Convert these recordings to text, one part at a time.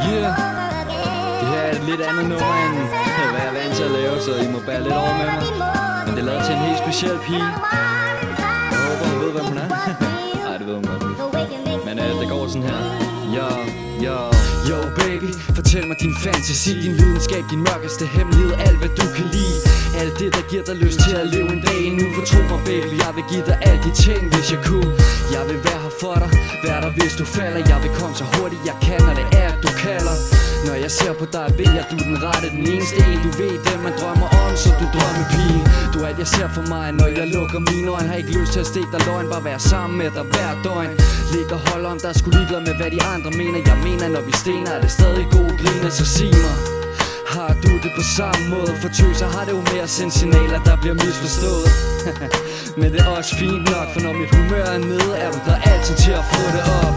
Yeah. Det her er et lidt andet nummer end hvad jeg er vant til at lave, så I må bære lidt over med mig. Men det er lavet til en helt speciel pige. Jeg håber hun ved hvem hun er. Nej, det ved hun godt. Men det går sådan her. Yo baby, fortæl mig din fantasi, din lidenskab, din mørkeste hemmelighed, alt hvad du kan lide. Alt det der giver dig lyst til at leve en dag nu. For tro mig baby, jeg vil give dig alle de ting, hvis jeg kunne. Jeg vil være her for dig, være der hvis du falder. Jeg vil komme så hurtigt jeg kan, når det er at du kalder. Når jeg ser på dig, ved jeg du er den rette, den eneste en. Du ved den man drømmer om, så du drømmer pige. Du er alt jeg ser for mig, når jeg lukker mine øjne. Har ikke lyst til at stikke dig løgn, bare være sammen med dig hver døgn. Ligge og holde om, der er sgu ligeglad med hvad de andre mener. Jeg mener når vi stener, er det stadig gode griner, så sig mig. Har du det på samme måde? For tøser har det jo mere sende signaler, der bliver misforstået. Men det er også fint nok, for når mit humør er nede, er du der altid til at få det op.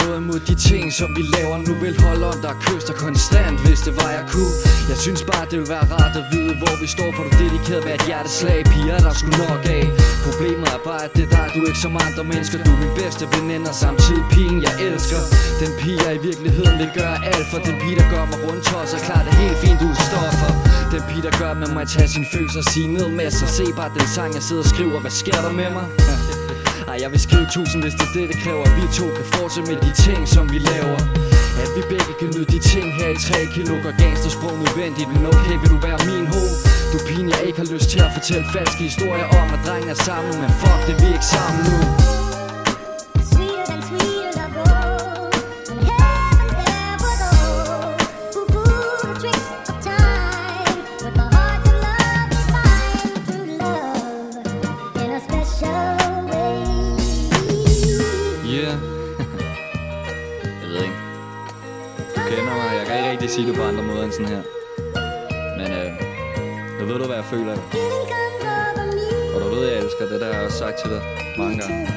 Noget imod de ting som vi laver nu. Vil holde om der kyster konstant, hvis det var jeg kunne. Jeg synes bare det vil være rart at vide hvor vi står. For du dedikeret ved et hjerteslag. Piger der skulle nok af. Problemet er bare at det er dig, du er ikke som andre mennesker. Du er min bedste veninde og samtidig pigen jeg elsker. Den pige jeg i virkeligheden vil gøre alt for. Den pige der gør mig rundt os og klar det helt fint ud står for. Den pige der gør med mig at tage sin følelser og sige ned med sig. Se bare den sang jeg sidder og skriver. Hvad sker der med mig? Ej, jeg vil skrive 1000, hvis det er det, det kræver. At vi to kan fortsætte med de ting, som vi laver. At vi begge kan nyde de ting her i 3 kilo. Gør gangstersprog nødvendigt, men okay, vil du være min ho? Du pigen, jeg ikke har lyst til at fortælle falske historier om, at drengen er sammen. Men fuck det, vi er ikke sammen nu. Jeg ved ikke. Du kender mig, jeg kan ikke rigtig sige det på andre måder end sådan her. Men nu ved du hvad jeg føler. Og du ved jeg elsker det der jeg har også sagt til dig mange gange.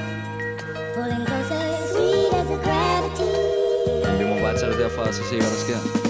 Men vi må bare tage det derfra og så se hvad der sker.